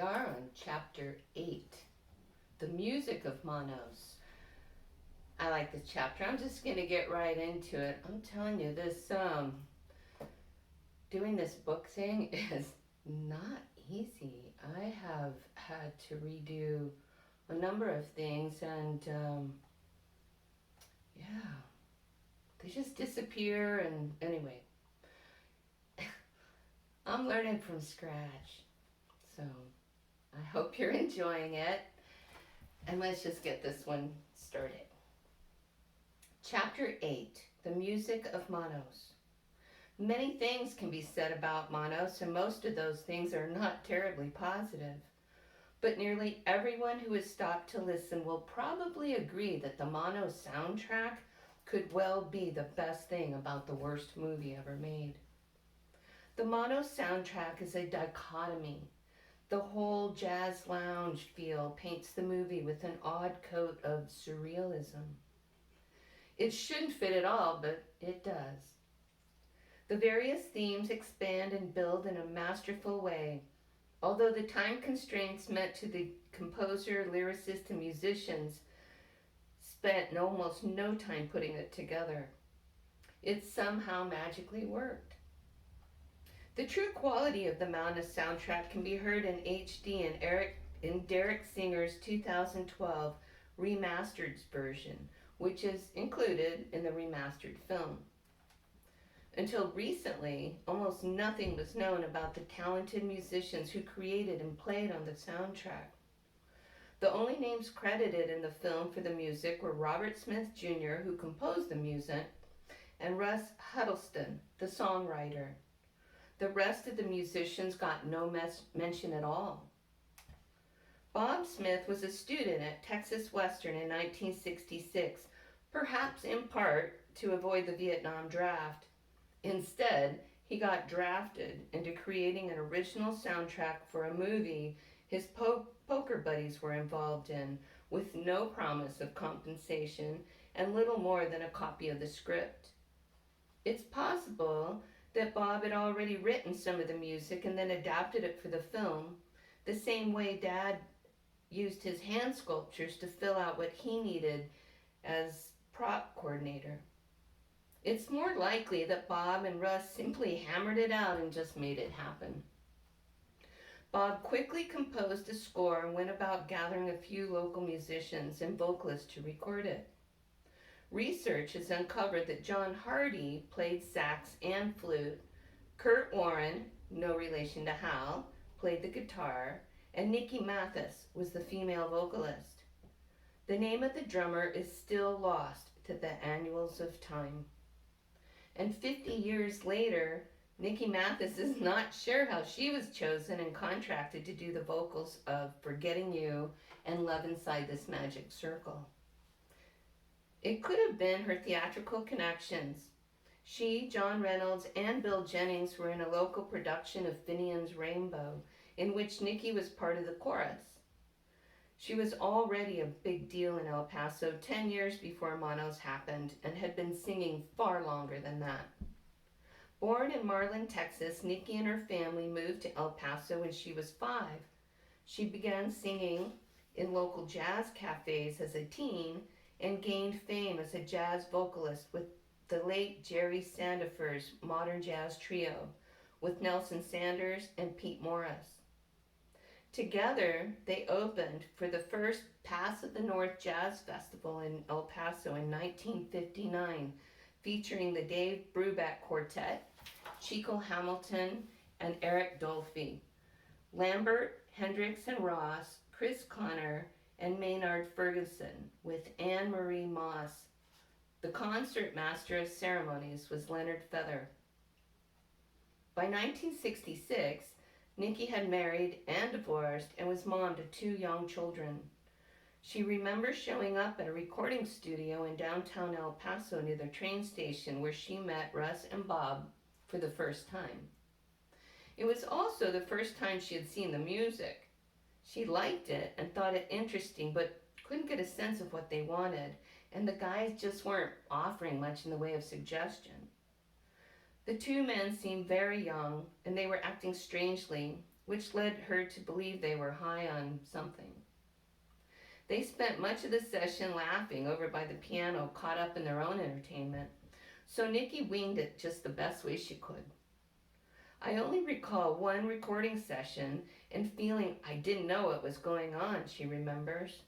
are on chapter 8, the music of Manos. I like this chapter. I'm just going to get right into it. I'm telling you, doing this book thing is not easy. I have had to redo a number of things, and yeah, they just disappear. And anyway, I'm learning from scratch. So I hope you're enjoying it. And let's just get this one started. Chapter 8, the music of Manos. Many things can be said about Manos, and most of those things are not terribly positive. But nearly everyone who has stopped to listen will probably agree that the Manos soundtrack could well be the best thing about the worst movie ever made. The Manos soundtrack is a dichotomy. The whole jazz lounge feel paints the movie with an odd coat of surrealism. It shouldn't fit at all, but it does. The various themes expand and build in a masterful way, although the time constraints meant to the composer, lyricist, and musicians spent almost no time putting it together. It somehow magically worked. The true quality of the Manos soundtrack can be heard in HD in Derek Singer's 2012 remastered version, which is included in the remastered film. Until recently, almost nothing was known about the talented musicians who created and played on the soundtrack. The only names credited in the film for the music were Robert Smith Jr., who composed the music, and Russ Huddleston, the songwriter. The rest of the musicians got no mention at all. Bob Smith was a student at Texas Western in 1966, perhaps in part to avoid the Vietnam draft. Instead, he got drafted into creating an original soundtrack for a movie his poker buddies were involved in, with no promise of compensation and little more than a copy of the script. It's possible that Bob had already written some of the music and then adapted it for the film, the same way Dad used his hand sculptures to fill out what he needed as prop coordinator. It's more likely that Bob and Russ simply hammered it out and just made it happen. Bob quickly composed a score and went about gathering a few local musicians and vocalists to record it. Research has uncovered that John Hardy played sax and flute, Kurt Warren, no relation to Hal, played the guitar, and Nikki Mathis was the female vocalist. The name of the drummer is still lost to the annals of time. And 50 years later, Nikki Mathis is not sure how she was chosen and contracted to do the vocals of Forgetting You and Love Inside This Magic Circle. It could have been her theatrical connections. She, John Reynolds, and Bill Jennings were in a local production of Finian's Rainbow, in which Nikki was part of the chorus. She was already a big deal in El Paso 10 years before Manos happened and had been singing far longer than that. Born in Marlin, Texas, Nikki and her family moved to El Paso when she was 5. She began singing in local jazz cafes as a teen and gained fame as a jazz vocalist with the late Jerry Sandifer's Modern Jazz Trio with Nelson Sanders and Pete Morris. Together, they opened for the first Pass of the North Jazz Festival in El Paso in 1959, featuring the Dave Brubeck Quartet, Chico Hamilton, and Eric Dolphy, Lambert, Hendricks and Ross, Chris Connor, and Maynard Ferguson, with Anne Marie Moss. The concert master of ceremonies was Leonard Feather. By 1966, Nikki had married and divorced and was mom to 2 young children. She remembers showing up at a recording studio in downtown El Paso near the train station where she met Russ and Bob for the first time. It was also the first time she had seen the music. She liked it and thought it interesting, but couldn't get a sense of what they wanted, and the guys just weren't offering much in the way of suggestion. The 2 men seemed very young, and they were acting strangely, which led her to believe they were high on something. They spent much of the session laughing over by the piano, caught up in their own entertainment, so Nikki winged it just the best way she could. I only recall one recording session and feeling I didn't know what was going on, she remembers.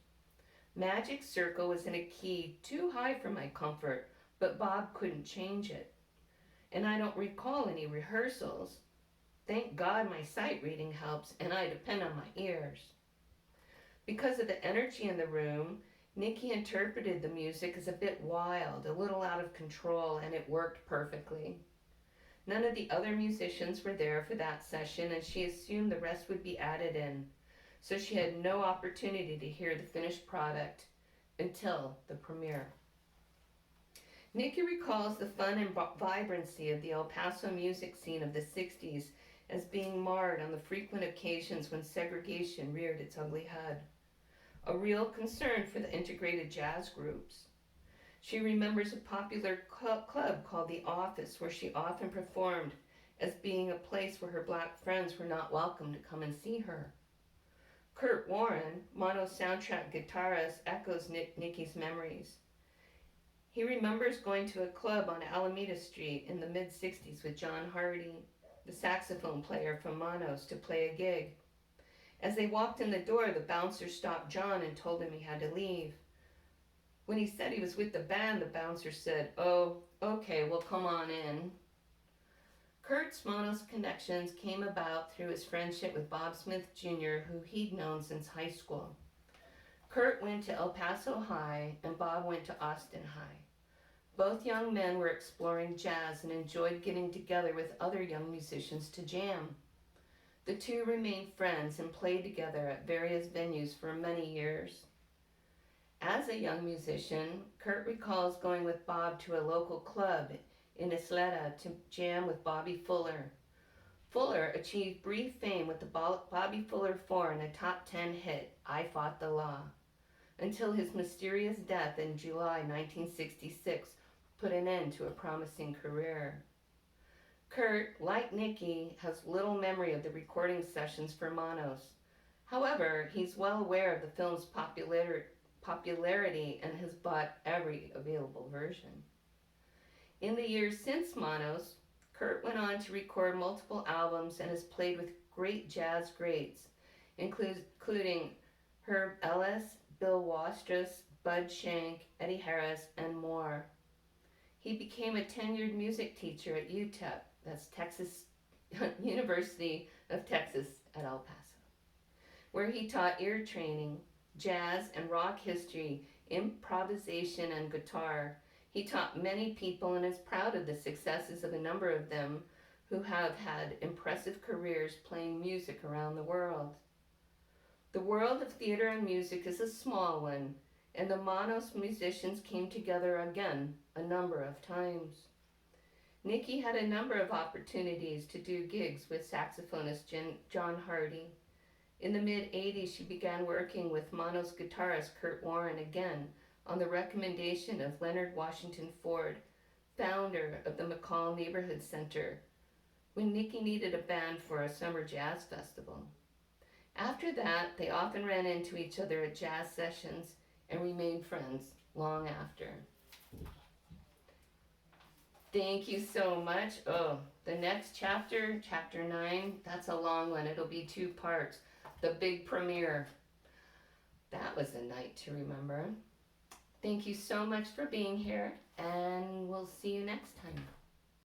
Magic Circle was in a key too high for my comfort, but Bob couldn't change it. And I don't recall any rehearsals. Thank God my sight reading helps and I depend on my ears. Because of the energy in the room, Nikki interpreted the music as a bit wild, a little out of control, and it worked perfectly. None of the other musicians were there for that session, and she assumed the rest would be added in, so she had no opportunity to hear the finished product until the premiere. Nikki recalls the fun and vibrancy of the El Paso music scene of the 60s as being marred on the frequent occasions when segregation reared its ugly head, a real concern for the integrated jazz groups. She remembers a popular club called The Office, where she often performed, as being a place where her black friends were not welcome to come and see her. Kurt Warren, Manos soundtrack guitarist, echoes Nikki's memories. He remembers going to a club on Alameda Street in the mid-60s with John Hardy, the saxophone player from Manos, to play a gig. As they walked in the door, the bouncer stopped John and told him he had to leave. When he said he was with the band, the bouncer said, "Oh, okay, well, come on in." Kurt's Manos connections came about through his friendship with Bob Smith Jr., who he'd known since high school. Kurt went to El Paso High and Bob went to Austin High. Both young men were exploring jazz and enjoyed getting together with other young musicians to jam. The two remained friends and played together at various venues for many years. As a young musician, Kurt recalls going with Bob to a local club in Isleta to jam with Bobby Fuller. Fuller achieved brief fame with the Bobby Fuller 4 and a top 10 hit, I Fought the Law, until his mysterious death in July 1966 put an end to a promising career. Kurt, like Nikki, has little memory of the recording sessions for Manos. However, he's well aware of the film's popularity and has bought every available version. In the years since Manos, Kurt went on to record multiple albums and has played with great jazz greats, including Herb Ellis, Bill Wastrous, Bud Shank, Eddie Harris, and more. He became a tenured music teacher at UTEP, that's Texas University of Texas at El Paso, where he taught ear training, jazz and rock history, improvisation, and guitar. He taught many people and is proud of the successes of a number of them who have had impressive careers playing music around the world. The world of theater and music is a small one, and the Manos musicians came together again a number of times. Nikki had a number of opportunities to do gigs with saxophonist John Hardy. In the mid-'80s, she began working with Manos guitarist Kurt Warren again on the recommendation of Leonard Washington Ford, founder of the McCall Neighborhood Center, when Nikki needed a band for a summer jazz festival. After that, they often ran into each other at jazz sessions and remained friends long after. Thank you so much. Oh, the next chapter, chapter 9, that's a long one. It'll be 2 parts. The big premiere. That was a night to remember. Thank you so much for being here, and we'll see you next time.